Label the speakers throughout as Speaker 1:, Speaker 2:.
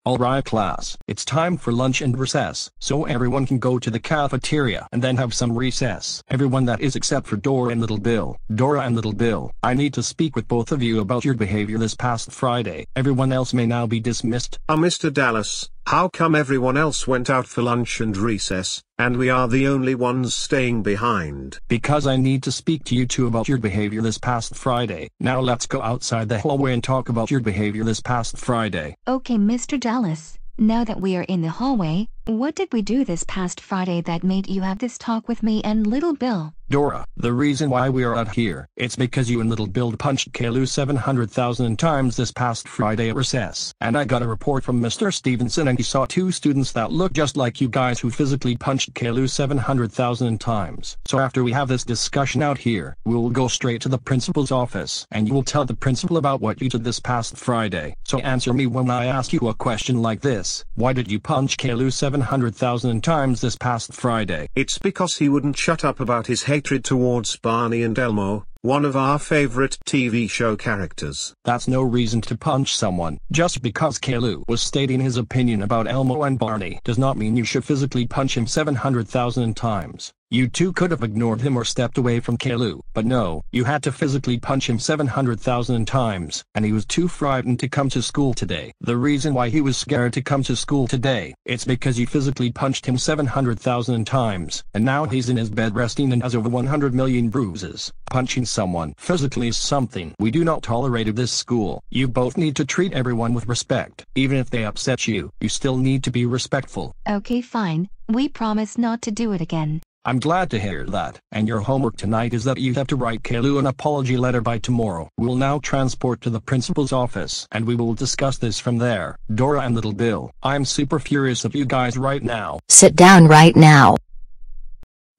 Speaker 1: Alright class, it's time for lunch and recess, so everyone can go to the cafeteria and then have some recess. Everyone, that is except for Dora and Little Bill. Dora and Little Bill, I need to speak with both of you about your behavior this past Friday. Everyone else may now be dismissed.
Speaker 2: Mr. Dallas, how come everyone else went out for lunch and recess, and we are the only ones staying behind?
Speaker 1: Because I need to speak to you two about your behavior this past Friday. Now let's go outside the hallway and talk about your behavior this past Friday.
Speaker 3: Okay, Mr. Dallas, now that we are in the hallway, what did we do this past Friday that made you have this talk with me and Little Bill?
Speaker 1: Dora, the reason why we are out here, it's because you and Little Bill punched Kalu 700,000 times this past Friday at recess. And I got a report from Mr. Stevenson, and he saw two students that look just like you guys who physically punched Kalu 700,000 times. So after we have this discussion out here, we'll go straight to the principal's office, and you will tell the principal about what you did this past Friday. So answer me when I ask you a question like this. Why did you punch Kalu 700,000 times this past Friday?
Speaker 2: It's because he wouldn't shut up about his hatred towards Barney and Elmo, one of our favorite TV show characters.
Speaker 1: That's no reason to punch someone. Just because Kalu was stating his opinion about Elmo and Barney does not mean you should physically punch him 700,000 times. You two could have ignored him or stepped away from Kalu, but no, you had to physically punch him 700,000 times, and he was too frightened to come to school today. The reason why he was scared to come to school today, it's because you physically punched him 700,000 times, and now he's in his bed resting and has over 100 million bruises. Punching someone physically is something we do not tolerate at this school. You both need to treat everyone with respect. Even if they upset you, you still need to be respectful.
Speaker 3: Okay, fine, we promise not to do it again.
Speaker 1: I'm glad to hear that, and your homework tonight is that you have to write Kalu an apology letter by tomorrow. We'll now transport to the principal's office, and we will discuss this from there. Dora and Little Bill, I'm super furious at you guys right now.
Speaker 4: Sit down right now.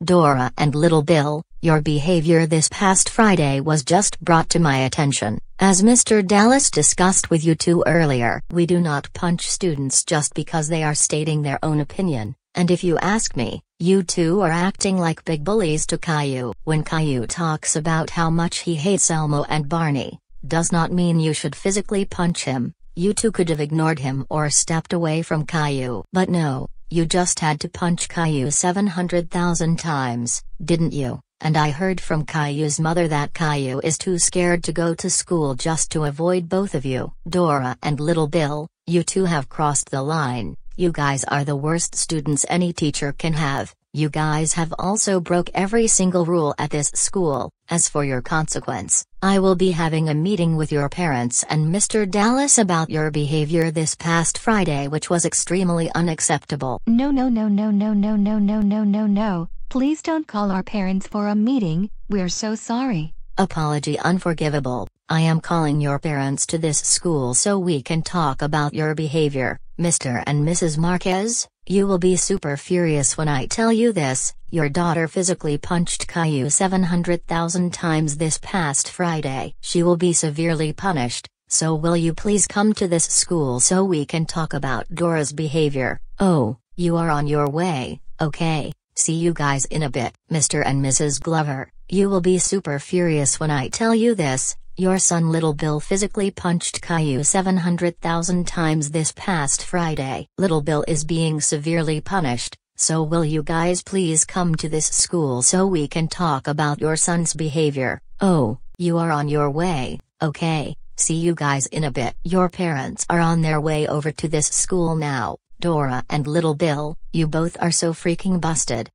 Speaker 4: Dora and Little Bill, your behavior this past Friday was just brought to my attention. As Mr. Dallas discussed with you two earlier, we do not punch students just because they are stating their own opinion. And if you ask me, you two are acting like big bullies to Caillou. When Caillou talks about how much he hates Elmo and Barney, does not mean you should physically punch him. You two could have ignored him or stepped away from Caillou. But no, you just had to punch Caillou 700,000 times, didn't you? And I heard from Caillou's mother that Caillou is too scared to go to school just to avoid both of you. Dora and Little Bill, you two have crossed the line. You guys are the worst students any teacher can have. You guys have also broke every single rule at this school. As for your consequence, I will be having a meeting with your parents and Mr. Dallas about your behavior this past Friday, which was extremely unacceptable.
Speaker 3: No, no, no, no, no, no, no, no, no, no, no. Please don't call our parents for a meeting, we're so sorry.
Speaker 4: Apology unforgivable. I am calling your parents to this school so we can talk about your behavior. Mr. and Mrs. Marquez, you will be super furious when I tell you this. Your daughter physically punched Caillou 700,000 times this past Friday. She will be severely punished, so will you please come to this school so we can talk about Dora's behavior? Oh, you are on your way, okay. See you guys in a bit. Mr. and Mrs. Glover, you will be super furious when I tell you this. Your son Little Bill physically punched Caillou 700,000 times this past Friday. Little Bill is being severely punished, so will you guys please come to this school so we can talk about your son's behavior? Oh, you are on your way, okay. See you guys in a bit. Your parents are on their way over to this school now. Dora and Little Bill, you both are so freaking busted.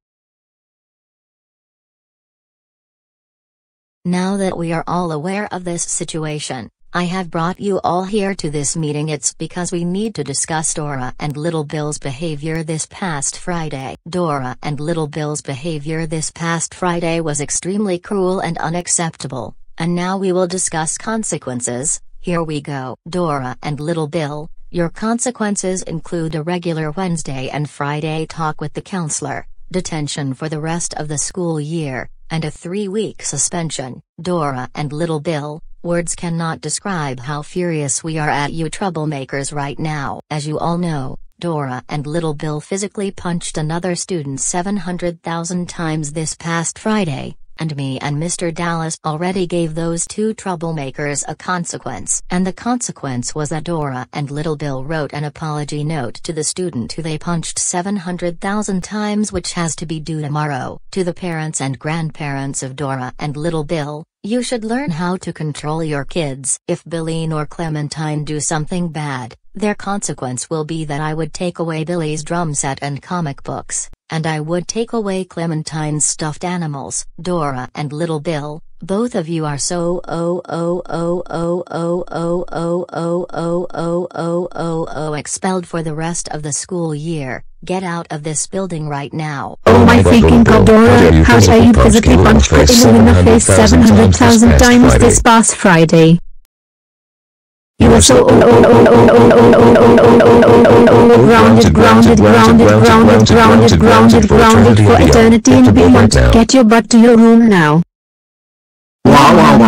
Speaker 4: Now that we are all aware of this situation, I have brought you all here to this meeting. It's because we need to discuss Dora and Little Bill's behavior this past Friday. Dora and Little Bill's behavior this past Friday was extremely cruel and unacceptable, and now we will discuss consequences. Here we go. Dora and Little Bill, your consequences include a regular Wednesday and Friday talk with the counselor, detention for the rest of the school year, and a 3-week suspension. Dora and Little Bill, words cannot describe how furious we are at you troublemakers right now. As you all know, Dora and Little Bill physically punched another student 700,000 times this past Friday, and me and Mr. Dallas already gave those two troublemakers a consequence. And the consequence was that Dora and Little Bill wrote an apology note to the student who they punched 700,000 times, which has to be due tomorrow. To the parents and grandparents of Dora and Little Bill, you should learn how to control your kids. If Billy or Clementine do something bad, their consequence will be that I would take away Billy's drum set and comic books, and I would take away Clementine's stuffed animals. Dora and Little Bill, both of you are so expelled for the rest of the school year. Get out of this building right now.
Speaker 5: Oh my freaking god, Dora, how dare you physically punch Elu in the face 700,000 times this past Friday. You are so grounded for eternity and beyond. Get your butt to your room now.
Speaker 2: Wow.